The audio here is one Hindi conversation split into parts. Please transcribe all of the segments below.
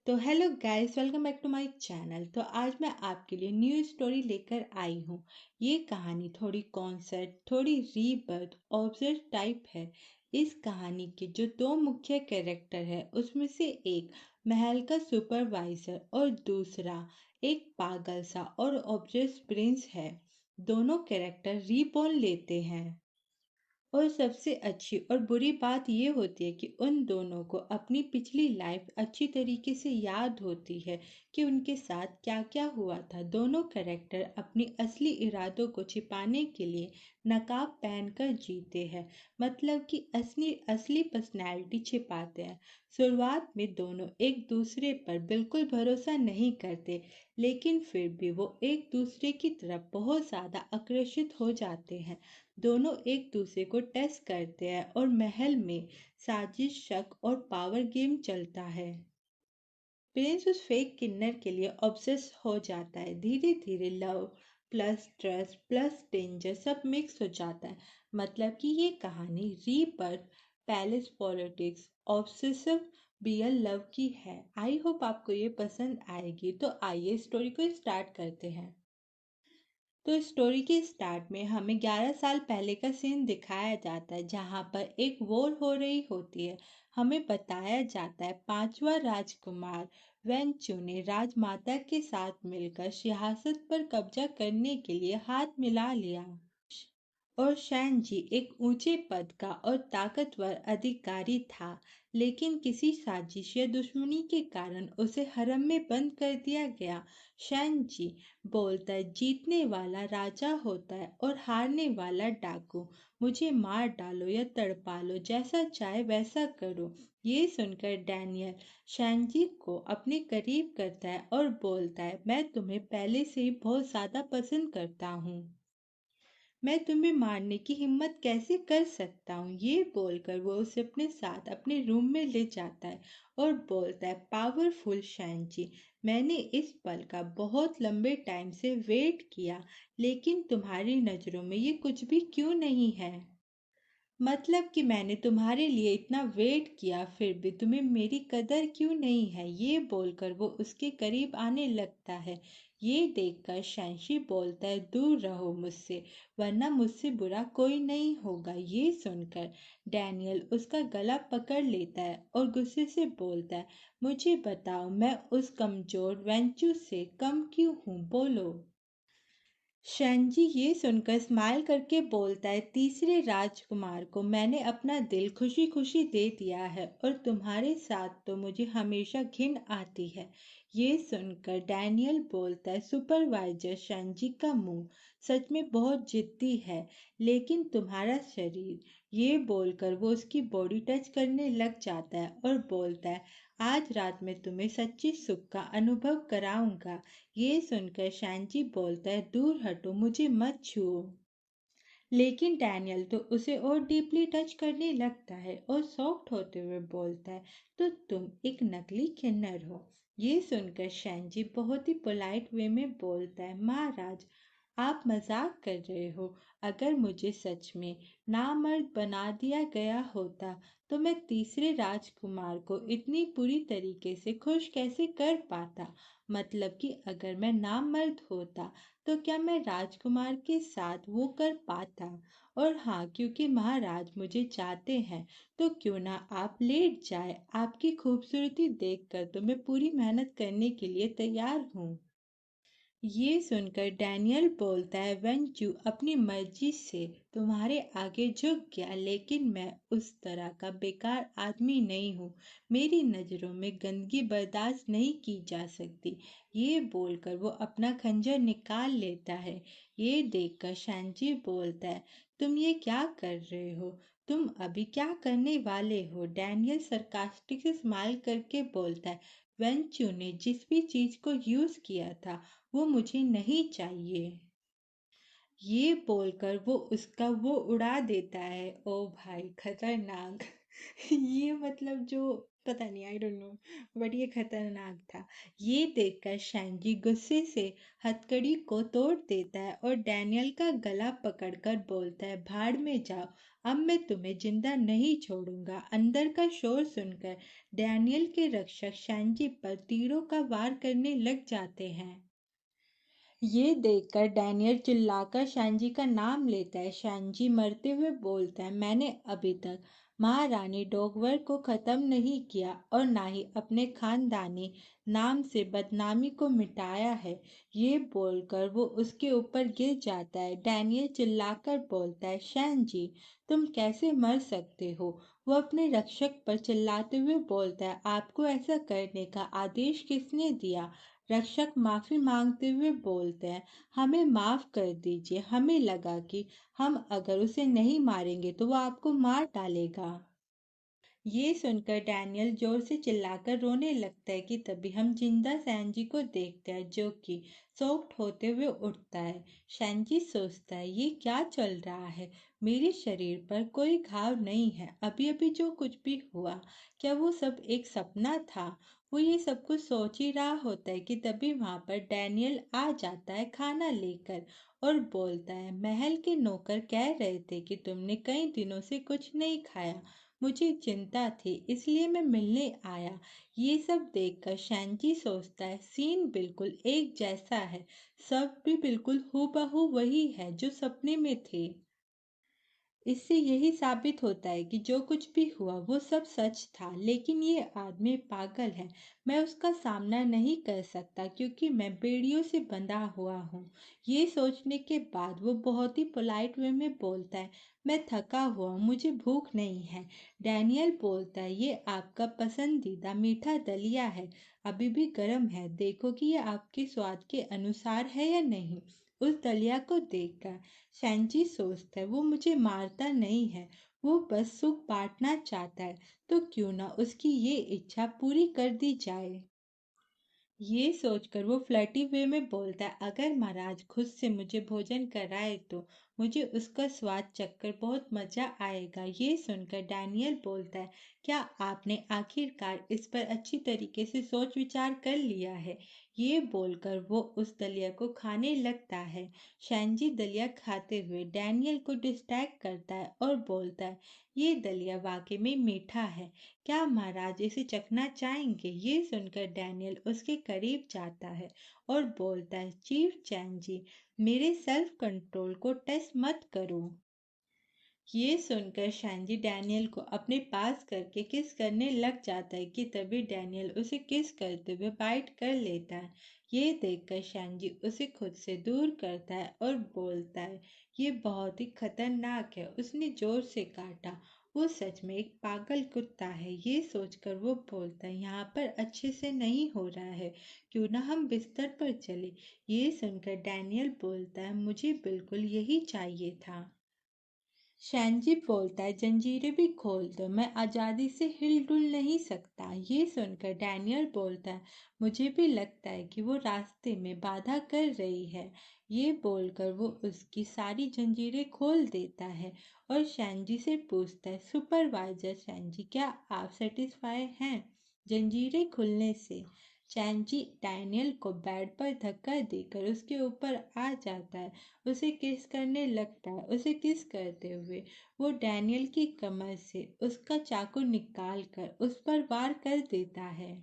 तो hello guys, welcome back to my channel. तो आज मैं आपके लिए न्यू स्टोरी लेकर आई हूँ। ये कहानी थोड़ी कॉन्सेप्ट, थोड़ी रीबर्थ ऑब्जेक्ट टाइप है। इस कहानी के जो दो मुख्य कैरेक्टर है उसमें से एक महल का सुपरवाइजर और दूसरा एक पागल सा और ऑब्जेक्ट प्रिंस है। दोनों कैरेक्टर रीबॉर्न लेते हैं और सबसे अच्छी और बुरी बात ये होती है कि उन दोनों को अपनी पिछली लाइफ अच्छी तरीके से याद होती है कि उनके साथ क्या क्या हुआ था। दोनों कैरेक्टर अपनी असली इरादों को छिपाने के लिए नकाब पहनकर जीते हैं, मतलब कि असली असली पर्सनैलिटी छिपाते हैं। शुरुआत में दोनों एक दूसरे पर बिल्कुल भरोसा नहीं करते, लेकिन फिर भी वो एक दूसरे की तरफ बहुत ज़्यादा आकर्षित हो जाते हैं। दोनों एक दूसरे को टेस्ट करते हैं और महल में साजिश, शक और पावर गेम चलता है। प्रिंस उस फेक किन्नर के लिए ऑब्सेस हो जाता है। धीरे धीरे love plus trust plus danger सब मिक्स हो जाता है। मतलब कि ये कहानी rebirth, palace politics, obsessive bear love की है। आई होप आपको ये पसंद आएगी। तो आइए स्टोरी को स्टार्ट करते हैं। तो स्टोरी के स्टार्ट में हमें 11 साल पहले का सीन दिखाया जाता है, जहाँ पर एक वॉर हो रही होती है। हमें बताया जाता है पांचवा राजकुमार वेंचू ने राजमाता के साथ मिलकर सिंहासन पर कब्जा करने के लिए हाथ मिला लिया। और शैन जी एक ऊंचे पद का और ताकतवर अधिकारी था, लेकिन किसी साजिश या दुश्मनी के कारण उसे हरम में बंद कर दिया गया। शैन जी बोलता है, जीतने वाला राजा होता है और हारने वाला डाकू। मुझे मार डालो या तड़पा लो, जैसा चाहे वैसा करो। ये सुनकर डैनियल शैन जी को अपने करीब करता है और बोलता है, मैं तुम्हें पहले से ही बहुत ज्यादा पसंद करता हूँ। मैं तुम्हें मारने की हिम्मत कैसे कर सकता हूँ। ये बोलकर वो उसे अपने साथ अपने रूम में ले जाता है और बोलता है, पावरफुल शैन जी, मैंने इस पल का बहुत लंबे टाइम से वेट किया, लेकिन तुम्हारी नज़रों में ये कुछ भी क्यों नहीं है। मतलब कि मैंने तुम्हारे लिए इतना वेट किया, फिर भी तुम्हें मेरी कदर क्यों नहीं है। ये बोलकर वो उसके करीब आने लगता है। ये देखकर शैंशी बोलता है, दूर रहो मुझसे, वरना मुझसे बुरा कोई नहीं होगा। ये सुनकर डैनियल उसका गला पकड़ लेता है और गुस्से से बोलता है, मुझे बताओ, मैं उस कमजोर वेंचू से कम क्यों हूँ, बोलो। शैनजी ये सुनकर स्माइल करके बोलता है, तीसरे राजकुमार को मैंने अपना दिल खुशी खुशी दे दिया है और तुम्हारे साथ तो मुझे हमेशा घिन आती है। ये सुनकर डैनियल बोलता है, सुपरवाइजर शैनजी का मुंह सच में बहुत जिद्दी है, लेकिन तुम्हारा शरीर। ये बोलकर वो उसकी बॉडी टच करने लग जाता है और बोलता है, आज रात में तुम्हें सच्ची सुख का अनुभव कराऊंगा। ये सुनकर शैनजी बोलता है, दूर हटो, मुझे मत छुओ। लेकिन डैनियल तो उसे और डीपली टच करने लगता है और सॉफ्ट होते हुए बोलता है, तो तुम एक नकली किन्नर हो। ये सुनकर शैनजी बहुत ही पोलाइट वे में बोलता है, महाराज, आप मजाक कर रहे हो। अगर मुझे सच में नामर्द बना दिया गया होता तो मैं तीसरे राजकुमार को इतनी बुरी तरीके से खुश कैसे कर पाता। मतलब कि अगर मैं नामर्द होता तो क्या मैं राजकुमार के साथ वो कर पाता। और हाँ, क्योंकि महाराज मुझे चाहते हैं, तो क्यों ना आप लेट जाए। आपकी खूबसूरती देखकर तो मैं पूरी मेहनत करने के लिए तैयार हूँ। ये सुनकर डैनियल बोलता है, वेंचू अपनी मर्जी से तुम्हारे आगे झुक गया, लेकिन मैं उस तरह का बेकार आदमी नहीं हूँ। मेरी नज़रों में गंदगी बर्दाश्त नहीं की जा सकती। ये बोलकर वो अपना खंजर निकाल लेता है। ये देखकर शैनजी बोलता है, तुम ये क्या कर रहे हो, तुम अभी क्या करने वाले हो। डैनियल सरकास्टिक स्माइल करके बोलता है, वेंचू ने जिस भी चीज को यूज किया था वो मुझे नहीं चाहिए। ये बोलकर वो उसका वो उड़ा देता है। ओ भाई, खतरनाक। ये मतलब जो पता नहीं, आई डोंट नो, बट ये खतरनाक था। ये देखकर शैनजी गुस्से से हथकड़ी को तोड़ देता है और डैनियल का गला पकड़कर बोलता है, भाड़ में जाओ, अब मैं तुम्हें जिंदा नहीं छोड़ूंगा। अंदर का शोर सुनकर डैनियल के रक्षक शैनजी पर तीरों का वार करने लग जाते हैं। ये देखकर डैनियल चिल्लाकर शैनजी का नाम लेता है। शैनजी मरते हुए बोलता है, मैंने अभी तक महारानी डोगवर को खत्म नहीं किया और ना ही अपने खानदानी नाम से बदनामी को मिटाया है। ये बोलकर वो उसके ऊपर गिर जाता है। डैनियल चिल्लाकर बोलता है, शैनजी तुम कैसे मर सकते हो? वो अपने रक्षक पर चिल्लाते हुए बोलता है, आपको ऐसा करने का आदेश किसने दिया? रक्षक माफी मांगते हुए बोलते हैं, हमें माफ कर दीजिए, हमें लगा कि हम अगर उसे नहीं मारेंगे तो वो आपको मार डालेगा। ये सुनकर डैनियल जोर से चिल्लाकर रोने लगता है कि तभी हम जिंदा सैनजी को देखते हैं जो कि सोक्ड होते हुए उठता है। सैनजी सोचता है, ये क्या चल रहा है? मेरे शरीर पर कोई घाव नहीं है, अभी अभी जो कुछ भी हुआ, क्या वो सब एक सपना था? वो ये सब कुछ सोच ही रहा होता है कि तभी वहां पर डैनियल आ जाता है खाना लेकर और बोलता है, महल के नौकर कह रहे थे कि तुमने कई दिनों से कुछ नहीं खाया, मुझे चिंता थी इसलिए मैं मिलने आया। ये सब देखकर शैनची सोचता है, सीन बिल्कुल एक जैसा है, सब भी बिल्कुल हूबहू वही है जो सपने में थे। इससे यही साबित होता है कि जो कुछ भी हुआ वो सब सच था, लेकिन ये आदमी पागल है। मैं उसका सामना नहीं कर सकता क्योंकि मैं बेड़ियों से बंधा हुआ हूँ। ये सोचने के बाद वो बहुत ही पोलाइट वे में बोलता है, मैं थका हुआ हूँ, मुझे भूख नहीं है। डैनियल बोलता है, ये आपका पसंदीदा मीठा दलिया है, अभी भी गर्म है, देखो कि ये आपके स्वाद के अनुसार है या नहीं। उस दलिया को देखकर सैनची सोचता है, वो मुझे मारता नहीं है, वो बस सुख बांटना चाहता है, तो क्यों ना उसकी ये इच्छा पूरी कर दी जाए। ये सोचकर वो फ्लर्टी वे में बोलता है, अगर महाराज खुद से मुझे भोजन कराए तो मुझे उसका स्वाद चखकर बहुत मजा आएगा। ये सुनकर डैनियल बोलता है, क्या आपने आखिरकार इस पर अच्छी तरीके से सोच विचार कर लिया है? ये बोलकर वो उस दलिया को खाने लगता है। शैनजी दलिया खाते हुए डैनियल को डिस्ट्रैक्ट करता है और बोलता है, ये दलिया वाकई में मीठा है, क्या महाराज इसे चखना चाहेंगे? ये सुनकर डैनियल उसके करीब जाता है और बोलता है, चीफ चैन जी, मेरे सेल्फ कंट्रोल को टेस्ट मत करो। ये सुनकर शैनजी डैनियल को अपने पास करके किस करने लग जाता है कि तभी डैनियल उसे किस करते हुए बाइट कर लेता है। ये देखकर शैनजी उसे खुद से दूर करता है और बोलता है, ये बहुत ही खतरनाक है, उसने जोर से काटा, वो सच में एक पागल कुत्ता है। ये सोचकर वो बोलता है, यहाँ पर अच्छे से नहीं हो रहा है, क्यों ना हम बिस्तर पर चले। ये सुनकर डैनियल बोलता है, मुझे बिल्कुल यही चाहिए था। शैनजी बोलता है, जंजीरें भी खोल दो, मैं आज़ादी से हिलडुल नहीं सकता। ये सुनकर डैनियल बोलता है, मुझे भी लगता है कि वो रास्ते में बाधा कर रही है। ये बोलकर वो उसकी सारी जंजीरें खोल देता है और शैनजी से पूछता है, सुपरवाइजर शैनजी, क्या आप सेटिस्फाई हैं जंजीरें खुलने से? शैनजी डैनियल को बेड पर धक्का देकर उसके ऊपर आ जाता है, उसे किस करने लगता है। उसे किस करते हुए वो डैनियल की कमर से उसका चाकू निकाल कर उस पर वार कर देता है।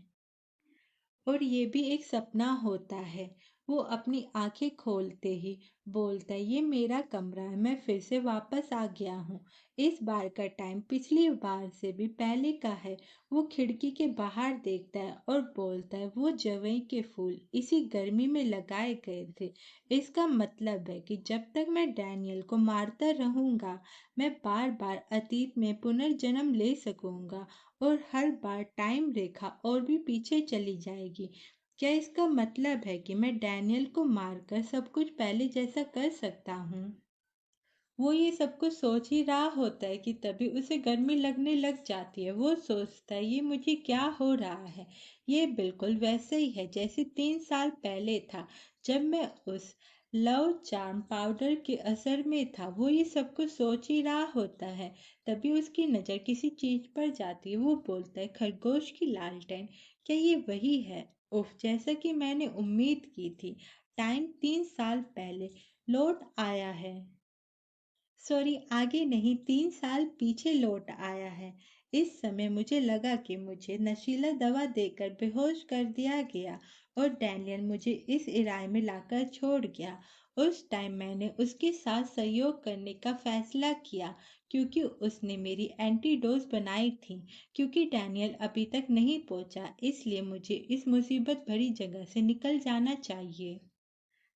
और ये भी एक सपना होता है। वो अपनी आंखें खोलते ही बोलता है, ये मेरा कमरा है, मैं फिर से वापस आ गया हूँ। इस बार का टाइम पिछली बार से भी पहले का है। वो खिड़की के बाहर देखता है और बोलता है, वो जवई के फूल इसी गर्मी में लगाए गए थे। इसका मतलब है कि जब तक मैं डैनियल को मारता रहूंगा, मैं बार बार अतीत में पुनर्जन्म ले सकूंगा और हर बार टाइम रेखा और भी पीछे चली जाएगी। क्या इसका मतलब है कि मैं डैनियल को मारकर सब कुछ पहले जैसा कर सकता हूँ? वो ये सब कुछ सोच ही रहा होता है कि तभी उसे गर्मी लगने लग जाती है। वो सोचता है, ये मुझे क्या हो रहा है? ये बिल्कुल वैसे ही है जैसे 3 साल पहले था, जब मैं उस लव चार्म पाउडर के असर में था। वो ये सब कुछ सोच ही रहा होता है। तभी उसकी नज़र किसी चीज पर जाती है। वो बोलता है, खरगोश की लालटेन, क्या ये वही है? उफ, जैसा कि मैंने उम्मीद की थी। टाइम 3 साल पहले लौट आया है। सॉरी, आगे नहीं, 3 साल पीछे लौट आया है। इस समय मुझे लगा कि मुझे नशीला दवा देकर बेहोश कर दिया गया और डैनियल मुझे इस इराए में लाकर छोड़ गया। उस टाइम मैंने उसके साथ सहयोग करने का फैसला किया क्योंकि उसने मेरी एंटीडोज बनाई थी। क्योंकि डैनियल अभी तक नहीं पहुंचा, इसलिए मुझे इस मुसीबत भरी जगह से निकल जाना चाहिए।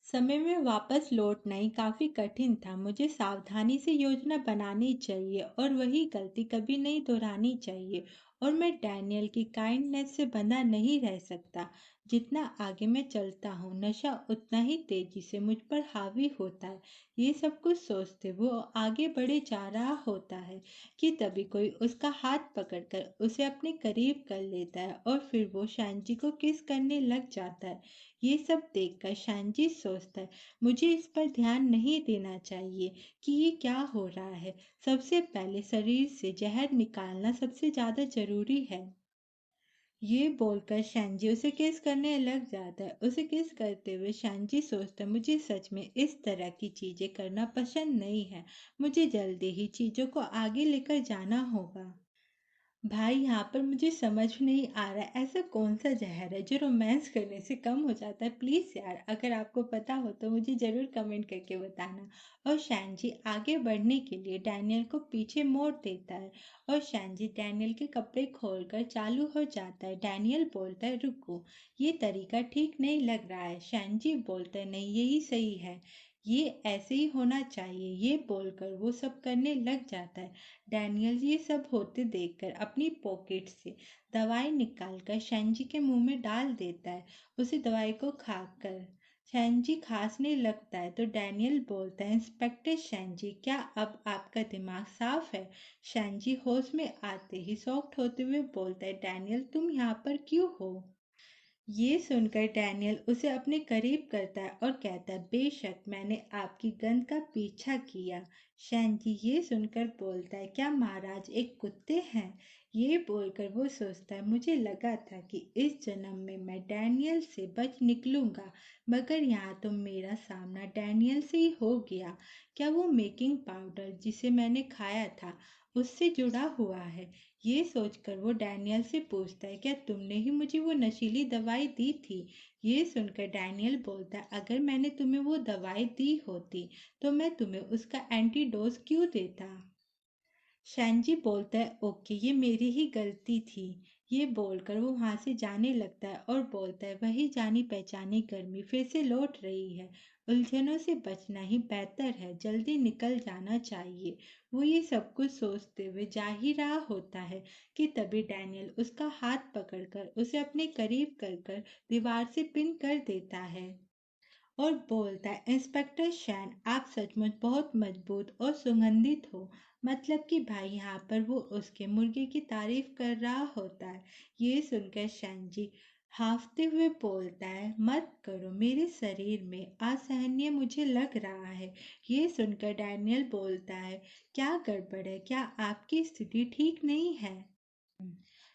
समय में वापस लौटना ही काफी कठिन था। मुझे सावधानी से योजना बनानी चाहिए और वही गलती कभी नहीं दोहरानी चाहिए। और मैं डैनियल की काइंडनेस से बंधा नहीं रह सकता। जितना आगे मैं चलता हूँ, नशा उतना ही तेजी से मुझ पर हावी होता है। ये सब कुछ सोचते वो आगे बढ़े जा रहा होता है कि तभी कोई उसका हाथ पकड़कर उसे अपने करीब कर लेता है और फिर वो शैनजी को किस करने लग जाता है। ये सब देखकर शांजी सोचता है, मुझे इस पर ध्यान नहीं देना चाहिए कि ये क्या हो रहा है। सबसे पहले शरीर से जहर निकालना सबसे ज्यादा जरूरी है। ये बोलकर शांजी उसे किस करने लग जाता है। उसे किस करते हुए शांजी सोचता है, मुझे सच में इस तरह की चीजें करना पसंद नहीं है। मुझे जल्दी ही चीजों को आगे लेकर जाना होगा। भाई, यहाँ पर मुझे समझ नहीं आ रहा है, ऐसा कौन सा जहर है जो रोमांस करने से कम हो जाता है? प्लीज यार, अगर आपको पता हो तो मुझे जरूर कमेंट करके बताना। और शैनजी आगे बढ़ने के लिए डैनियल को पीछे मोड़ देता है और शैनजी डैनियल के कपड़े खोलकर चालू हो जाता है। डैनियल बोलता है, रुको, ये तरीका ठीक नहीं लग रहा है। शैनजी बोलता है, नहीं, यही सही है, ये ऐसे ही होना चाहिए। ये बोलकर वो सब करने लग जाता है। डैनियल ये सब होते देखकर अपनी पॉकेट से दवाई निकालकर शैनजी के मुंह में डाल देता है। उसे दवाई को खाकर शैनजी खांसने लगता है तो डैनियल बोलता है, इंस्पेक्टर शैनजी, क्या अब आपका दिमाग साफ है? शैनजी होश में आते ही शॉक्ड होते हुए बोलता है, डैनियल, तुम यहाँ पर क्यों हो? ये सुनकर डैनियल उसे अपने करीब करता है और कहता है, बेशक मैंने आपकी गंध का पीछा किया। शैनजी ये सुनकर बोलता है, क्या महाराज एक कुत्ते हैं? ये बोलकर वो सोचता है, मुझे लगा था कि इस जन्म में मैं डैनियल से बच निकलूंगा, मगर यहाँ तो मेरा सामना डैनियल से ही हो गया। क्या वो मेकिंग पाउडर जिसे मैंने खाया था उससे जुड़ा हुआ है? ये सोचकर वो डैनियल से पूछता है, क्या तुमने ही मुझे वो नशीली दवाई दी थी? ये सुनकर डैनियल बोलता है, अगर मैंने तुम्हें वो दवाई दी होती तो मैं तुम्हें उसका एंटीडोज क्यों देता? शैनजी बोलता है, ओके, ये मेरी ही गलती थी। ये बोलकर वो वहां से जाने लगता है और बोलता है, वही जानी पहचानी गर्मी फिर से लौट रही है। उलझनों से बचना ही बेहतर है, जल्दी निकल जाना चाहिए। वो ये सब कुछ सोचते हुए जा ही रहा होता है कि तभी डैनियल उसका हाथ पकड़कर उसे अपने करीब कर कर दीवार से पिन कर देता है और बोलता है, इंस्पेक्टर शैन, आप सचमुच बहुत मजबूत और सुगंधित हो। मतलब कि भाई, यहाँ पर वो उसके मुर्गे की तारीफ कर रहा होता है। ये सुनकर शैन जी हाफते हुए बोलता है, मत करो, मेरे शरीर में असहनीय मुझे लग रहा है। ये सुनकर डैनियल बोलता है, क्या गड़बड़ है? क्या आपकी स्थिति ठीक नहीं है?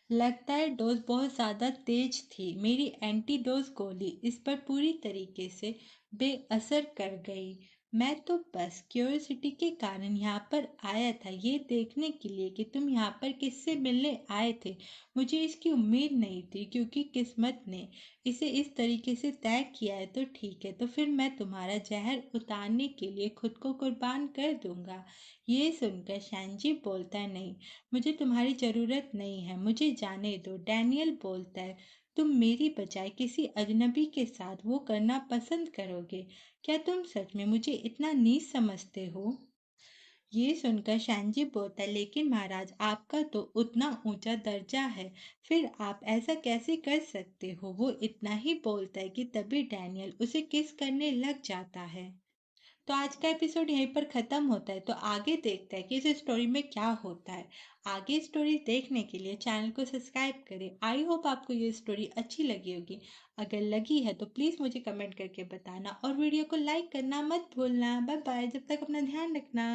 लगता है डोज बहुत ज़्यादा तेज थी। मेरी एंटी डोज गोली इस पर पूरी तरीके से बेअसर कर गई। मैं तो बस क्यूरियोसिटी के कारण यहाँ पर आया था, ये देखने के लिए कि तुम यहाँ पर किससे मिलने आए थे। मुझे इसकी उम्मीद नहीं थी, क्योंकि किस्मत ने इसे इस तरीके से तय किया है तो ठीक है, तो फिर मैं तुम्हारा जहर उतारने के लिए खुद को कुर्बान कर दूंगा। ये सुनकर शैनजी बोलता है, नहीं, मुझे तुम्हारी ज़रूरत नहीं है, मुझे जाने दो। डैनियल बोलता है, तुम मेरी बजाय किसी अजनबी के साथ वो करना पसंद करोगे? क्या तुम सच में मुझे इतना नीच समझते हो? ये सुनकर शांजी बोलता है, लेकिन महाराज, आपका तो उतना ऊंचा दर्जा है, फिर आप ऐसा कैसे कर सकते हो? वो इतना ही बोलता है कि तभी डैनियल उसे किस करने लग जाता है। तो आज का एपिसोड यहीं पर ख़त्म होता है। तो आगे देखते हैं कि इस स्टोरी में क्या होता है। आगे स्टोरी देखने के लिए चैनल को सब्सक्राइब करें। आई होप आपको ये स्टोरी अच्छी लगी होगी। अगर लगी है तो प्लीज़ मुझे कमेंट करके बताना और वीडियो को लाइक करना मत भूलना। बाय बाय, जब तक अपना ध्यान रखना।